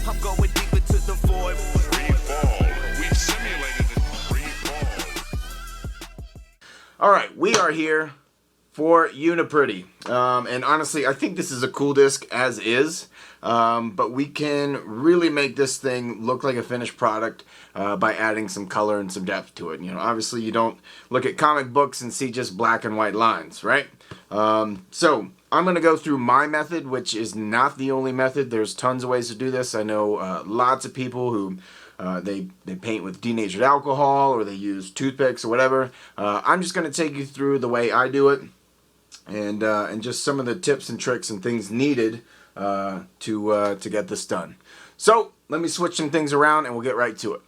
I'm going deep into the void. Free fall. We've simulated the free fall. All right, we are here for Uni-Pretty. And honestly, I think this is a cool disc as is. But we can really make this thing look like a finished product by adding some color and some depth to it. You know, obviously you don't look at comic books and see just black and white lines, right? So I'm going to go through my method, which is not the only method. There's tons of ways to do this. I know lots of people who they paint with denatured alcohol, or they use toothpicks or whatever. I'm just going to take you through the way I do it, and just some of the tips and tricks and things needed to get this done. So let me switch some things around and we'll get right to it.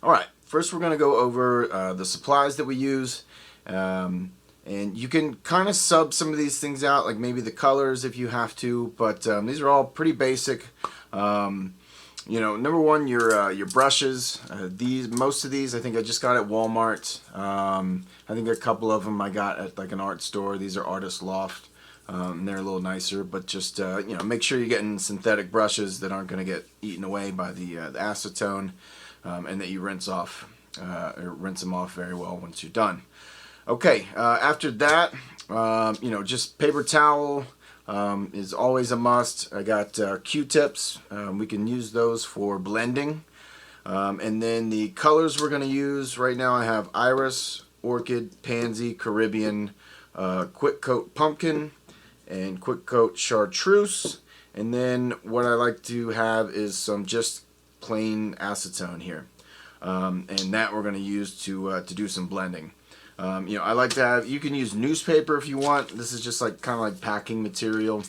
Alright, first we're going to go over the supplies that we use, and you can kind of sub some of these things out, like maybe the colors if you have to, but these are all pretty basic. You know, number one, your brushes. Most of these I think I just got at Walmart. I think a couple of them I got at like an art store. These are Artist Loft. They're a little nicer, but just you know, make sure you're getting synthetic brushes that aren't going to get eaten away by the acetone, and that you rinse them off very well once you're done. Okay, after that, you know, just paper towel is always a must. I got Q-tips. We can use those for blending. And then the colors we're going to use right now, I have Iris, Orchid, Pansy, Caribbean, Quick Coat Pumpkin, and Quick Coat Chartreuse. And then what I like to have is some just plain acetone here. And that we're going to use to do some blending. You know, I like to have, you can use newspaper if you want. This is just like kind of like packing material.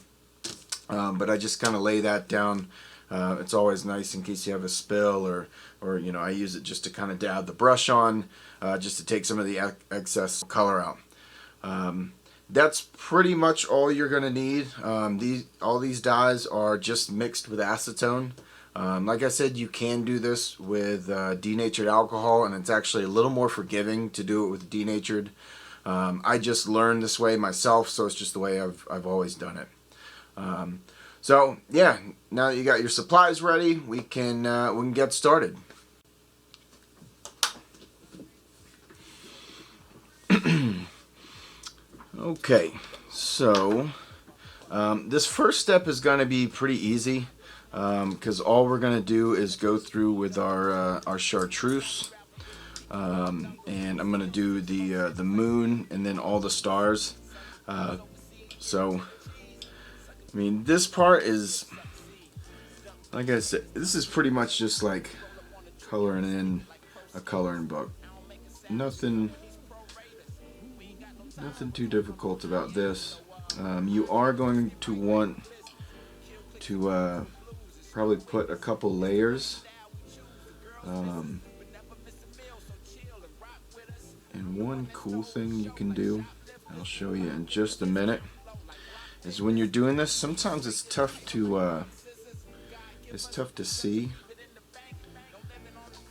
But I just kind of lay that down. It's always nice in case you have a spill, or you know, I use it just to kind of dab the brush on, just to take some of the excess color out. That's pretty much all you're going to need. All these dyes are just mixed with acetone. Like I said, you can do this with denatured alcohol, and it's actually a little more forgiving to do it with denatured. I just learned this way myself, so it's just the way I've always done it. So yeah, now that you got your supplies ready, we can get started. Okay, so this first step is going to be pretty easy, because all we're going to do is go through with our chartreuse, and I'm going to do the moon and then all the stars. So I mean, this part is, like I said, this is pretty much just like coloring in a coloring book. Nothing too difficult about this. You are going to want to probably put a couple layers. And one cool thing you can do, I'll show you in just a minute, is when you're doing this, sometimes it's tough to see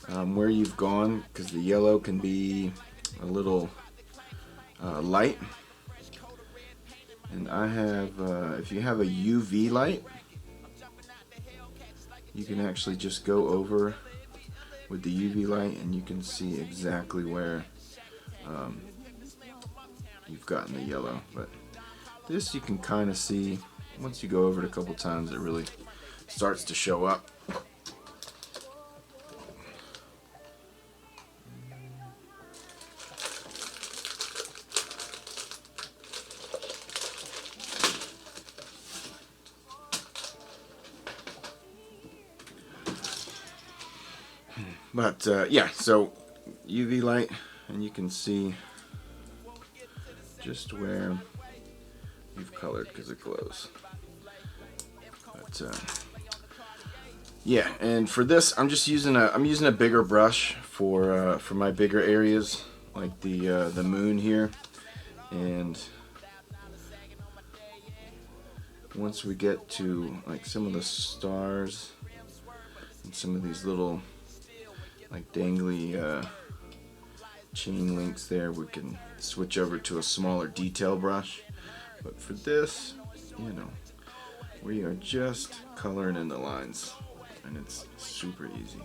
where you've gone, because the yellow can be a little light. And I have, if you have a UV light, you can actually just go over with the UV light and you can see exactly where you've gotten the yellow. But this you can kind of see, once you go over it a couple times, it really starts to show up. But yeah, so UV light, and you can see just where you've colored because it glows. But yeah, and for this, I'm just using a bigger brush for my bigger areas, like the moon here. And once we get to like some of the stars and some of these little like dangly chain links there, we can switch over to a smaller detail brush. But for this, you know, we are just coloring in the lines, and it's super easy.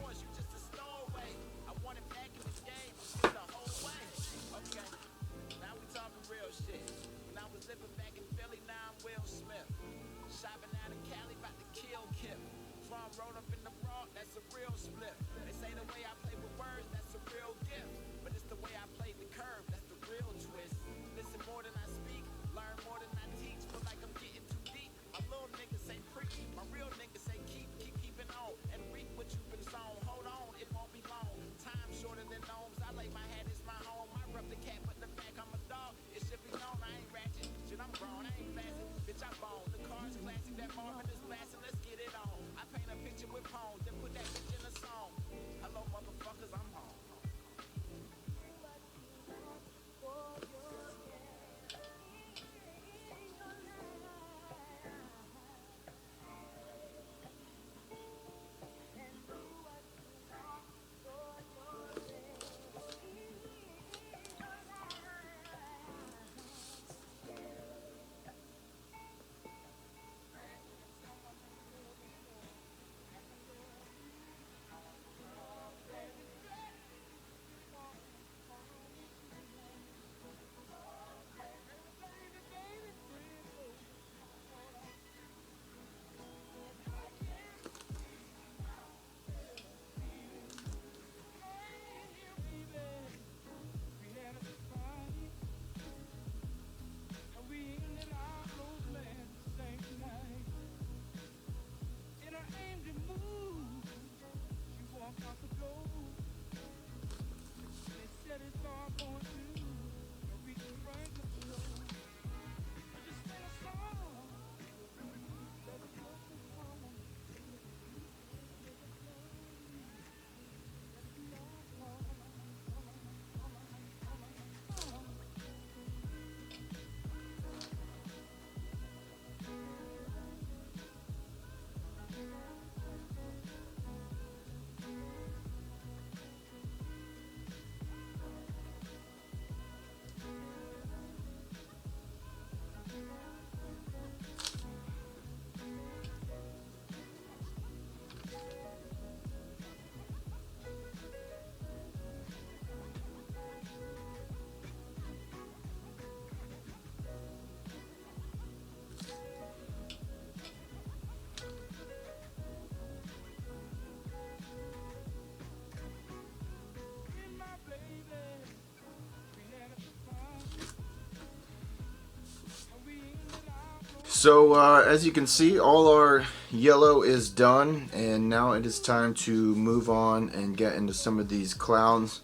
So as you can see, all our yellow is done, and now it is time to move on and get into some of these clouds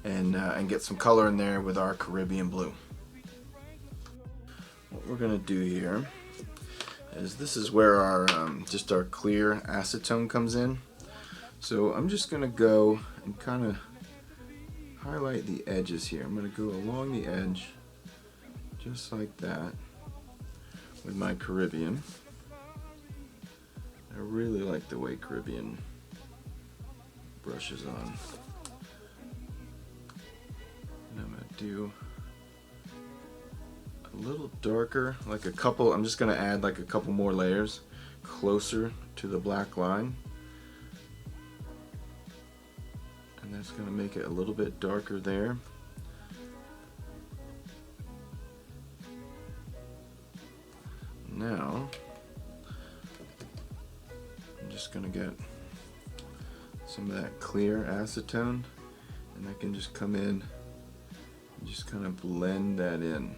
and get some color in there with our Caribbean blue. What we're gonna do here is, this is where our just our clear acetone comes in. So I'm just gonna go and kind of highlight the edges here. I'm gonna go along the edge just like that with my Caribbean. I really like the way Caribbean brushes on. And I'm gonna do a little darker, like a couple, I'm just gonna add like a couple more layers closer to the black line. And that's gonna make it a little bit darker there. Now, I'm just gonna get some of that clear acetone, and I can just come in and just kind of blend that in.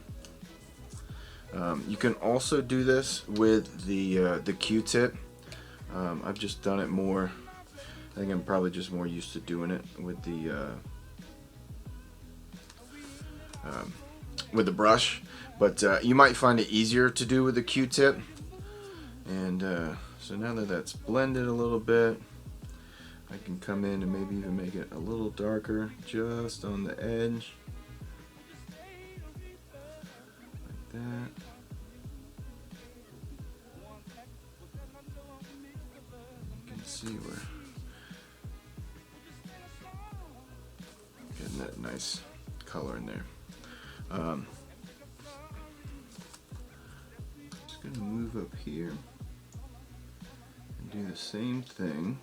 You can also do this with the Q-tip. I've just done it more. I think I'm probably just more used to doing it with the brush, but you might find it easier to do with the Q-tip. And so now that that's blended a little bit, I can come in and maybe even make it a little darker just on the edge, like that. You can see we're getting that nice color in there. Just gonna move up here and do the same thing.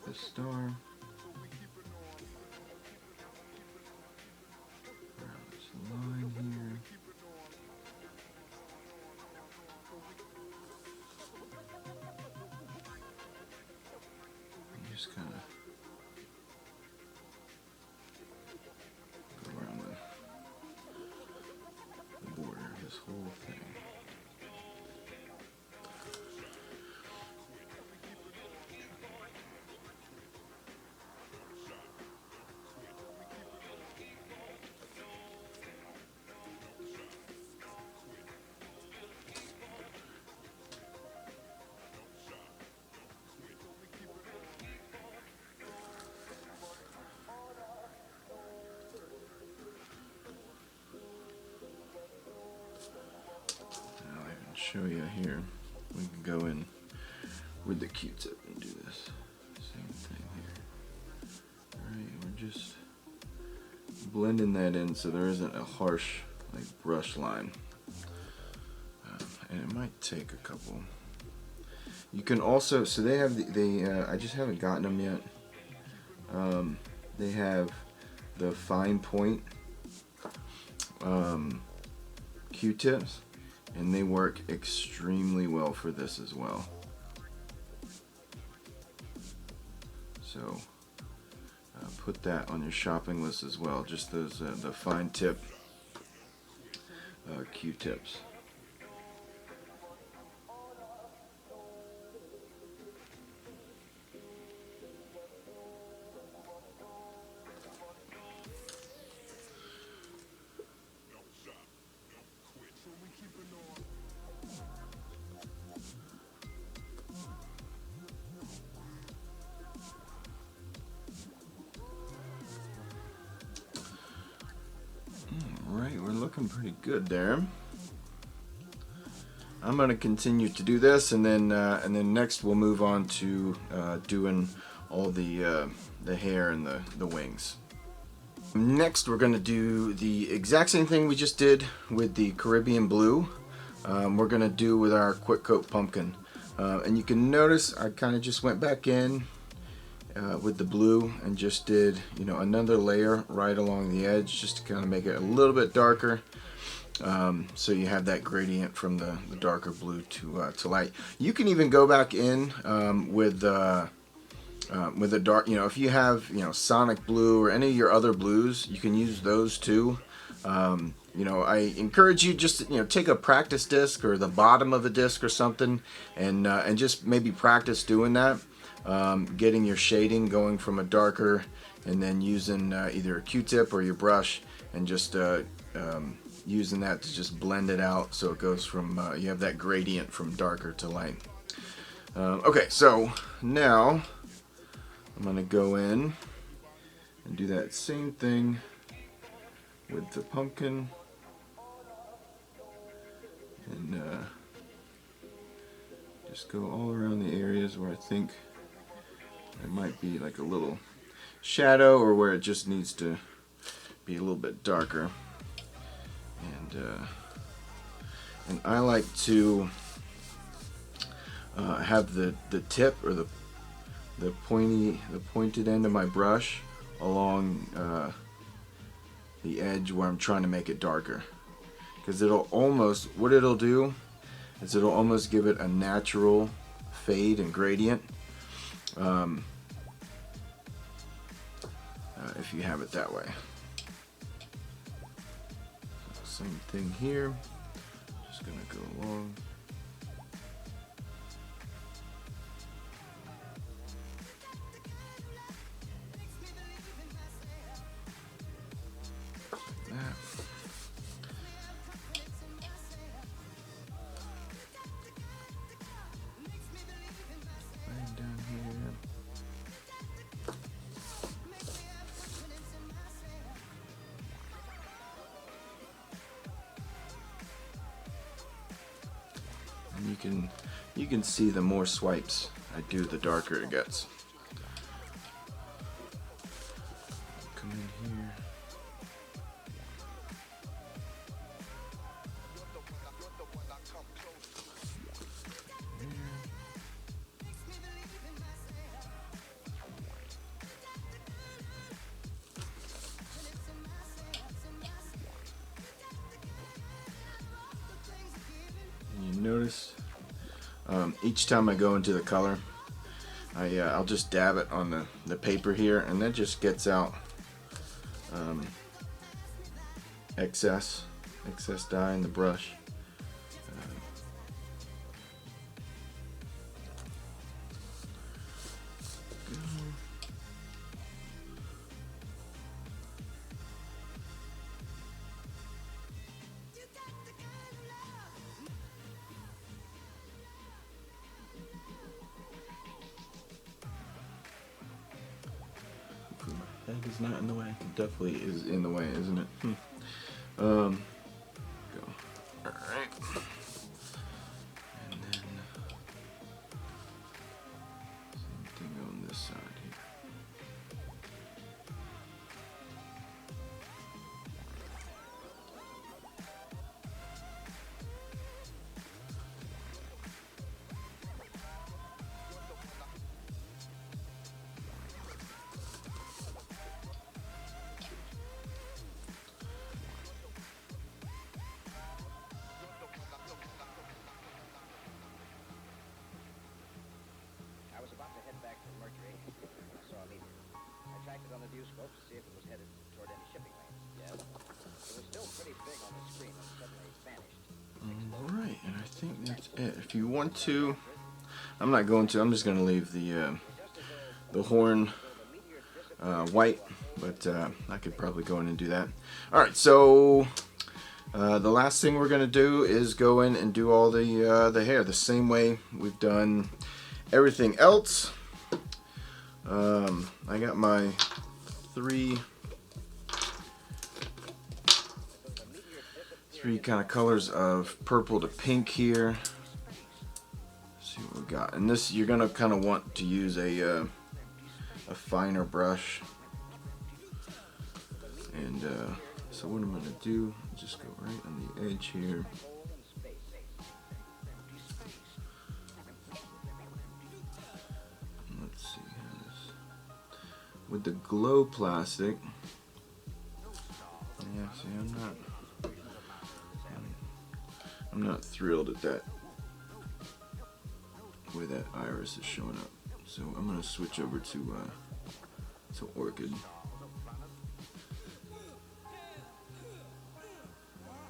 with the star. Around this line here. And just kind of go around the border of this whole thing. Show you here. We can go in with the Q-tip and do this same thing here. Alright, we're just blending that in so there isn't a harsh like brush line. And it might take a couple. You can also, so they have I just haven't gotten them yet. They have the fine point Q-tips. And they work extremely well for this as well. So put that on your shopping list as well. Just those the fine tip Q-tips. Alright, we're looking pretty good there. I'm going to continue to do this, and then next we'll move on to doing all the hair and the wings. Next, we're going to do the exact same thing we just did with the Caribbean blue. We're going to do with our quick coat pumpkin, and you can notice I kind of just went back in with the blue and just did, you know, another layer right along the edge just to kind of make it a little bit darker. So you have that gradient from the darker blue to light. You can even go back in with a dark, you know, if you have, you know, Sonic Blue or any of your other blues, you can use those too. You know, I encourage you just, you know, take a practice disc or the bottom of a disc or something, and just maybe practice doing that. Getting your shading going from a darker, and then using either a Q-tip or your brush, and just using that to just blend it out so it goes from, you have that gradient from darker to light. Okay, so now I'm going to go in and do that same thing with the pumpkin, and just go all around the areas where I think there might be like a little shadow, or where it just needs to be a little bit darker. And I like to have the tip, or the pointed end of my brush along the edge where I'm trying to make it darker, because it'll almost, what it'll do is it'll almost give it a natural fade and gradient if you have it that way. Same thing here, just gonna go along. Like that. Right down here. You can see the more swipes I do, the darker it gets. Come in here. You notice each time I go into the color, I'll just dab it on the paper here, and that just gets out excess dye in the brush. My head is not in the way. It definitely is in the way, isn't it? Go. Alright. And then same thing on this side here. I was about to head back to Mercury when I saw a meteor. I tracked it on the viewscope to see if it was headed toward any shipping lanes. Yes. It was still pretty big on the screen and suddenly vanished. Alright, and I think that's it. If you want to, I'm not going to, I'm just going to leave the horn white, but I could probably go in and do that. Alright, so the last thing we're going to do is go in and do all the hair the same way we've done everything else. I got my three kind of colors of purple to pink here. Let's see what we got. And this, you're gonna kind of want to use a finer brush. And so what I'm gonna do, just go right on the edge here. Let's see how this, with the glow plastic. Yeah, see, I'm not thrilled at that way that iris is showing up. So I'm gonna switch over to orchid.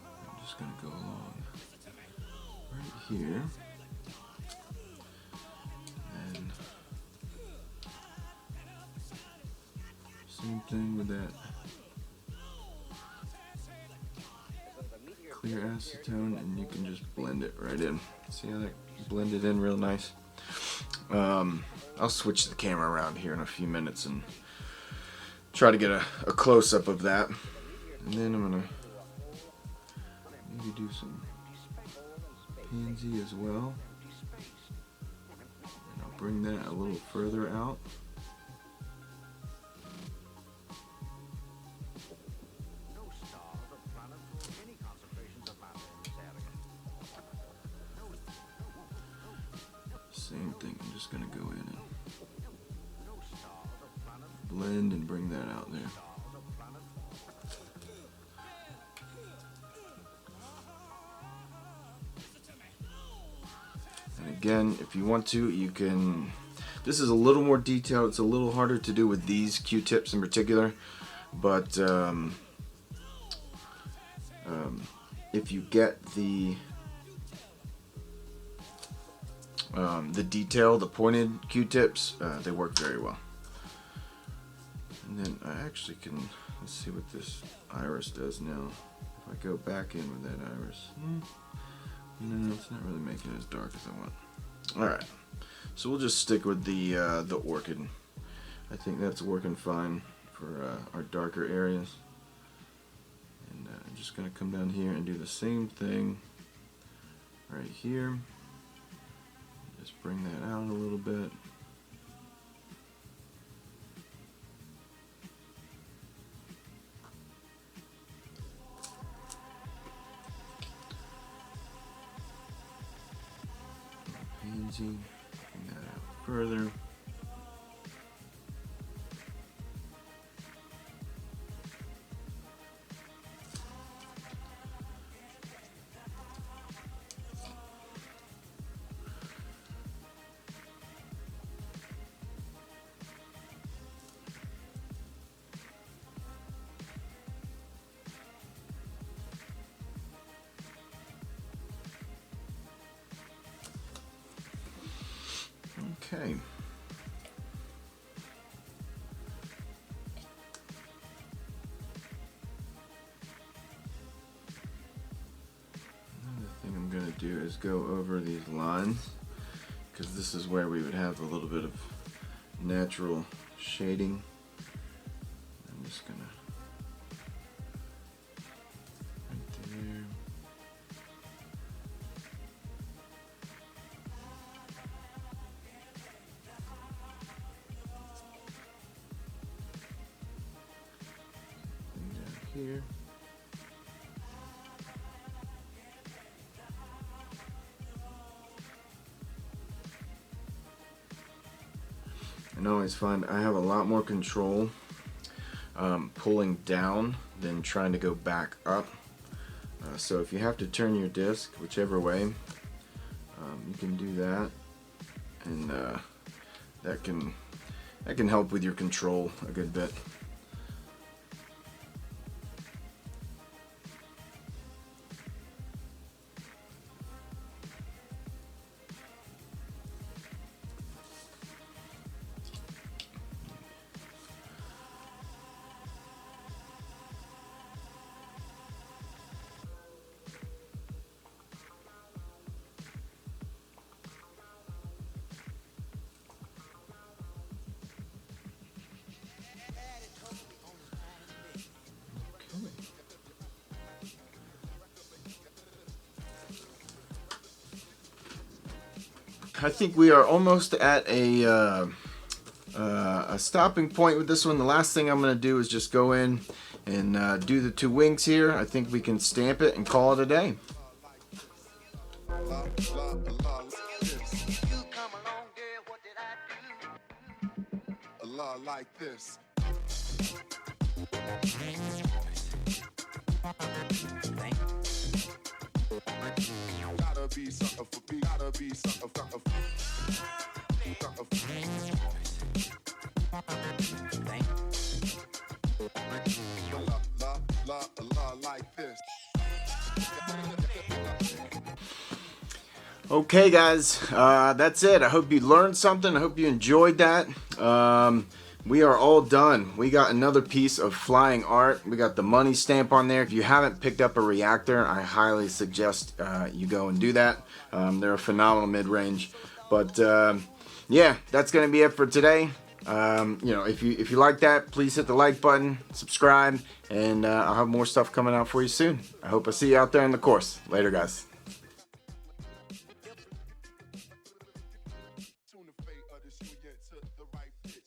I'm just gonna go along right here. And same thing with that clear acetone, and you can just blend it right in. See how that blended in real nice? I'll switch the camera around here in a few minutes and try to get a close-up of that. And then I'm gonna maybe do some pansy as well. And I'll bring that a little further out. Same thing, I'm just going to go in and blend and bring that out there. And again, if you want to, you can, this is a little more detailed, it's a little harder to do with these Q-tips in particular, but if you get the detail, the pointed Q-tips, they work very well. And then I actually can, let's see what this iris does now. If I go back in with that iris, no, it's not really making it as dark as I want. Alright, so we'll just stick with the orchid. I think that's working fine for our darker areas. And I'm just going to come down here and do the same thing right here. Just bring that out a little bit. Pansy, bring that out further. Okay. Another thing I'm going to do is go over these lines, because this is where we would have a little bit of natural shading. I'm just going to right there. And down here. And I always find I have a lot more control pulling down than trying to go back up. So if you have to turn your disc whichever way, you can do that, and that can help with your control a good bit. I think we are almost at a stopping point with this one. The last thing I'm going to do is just go in and do the two wings here. I think we can stamp it and call it a day. A lot like this. Gotta be something for me. Gotta be something for like this. Okay guys, that's it. I hope you learned something. I hope you enjoyed that. We are all done. We got another piece of flying art. We got the money stamp on there. If you haven't picked up a reactor, I highly suggest you go and do that. They're a phenomenal mid-range. But yeah, that's gonna be it for today. You know, if you like that, please hit the like button, subscribe, and I'll have more stuff coming out for you soon. I hope I see you out there in the course. Later guys. Tune the fate of this union to the right pitch.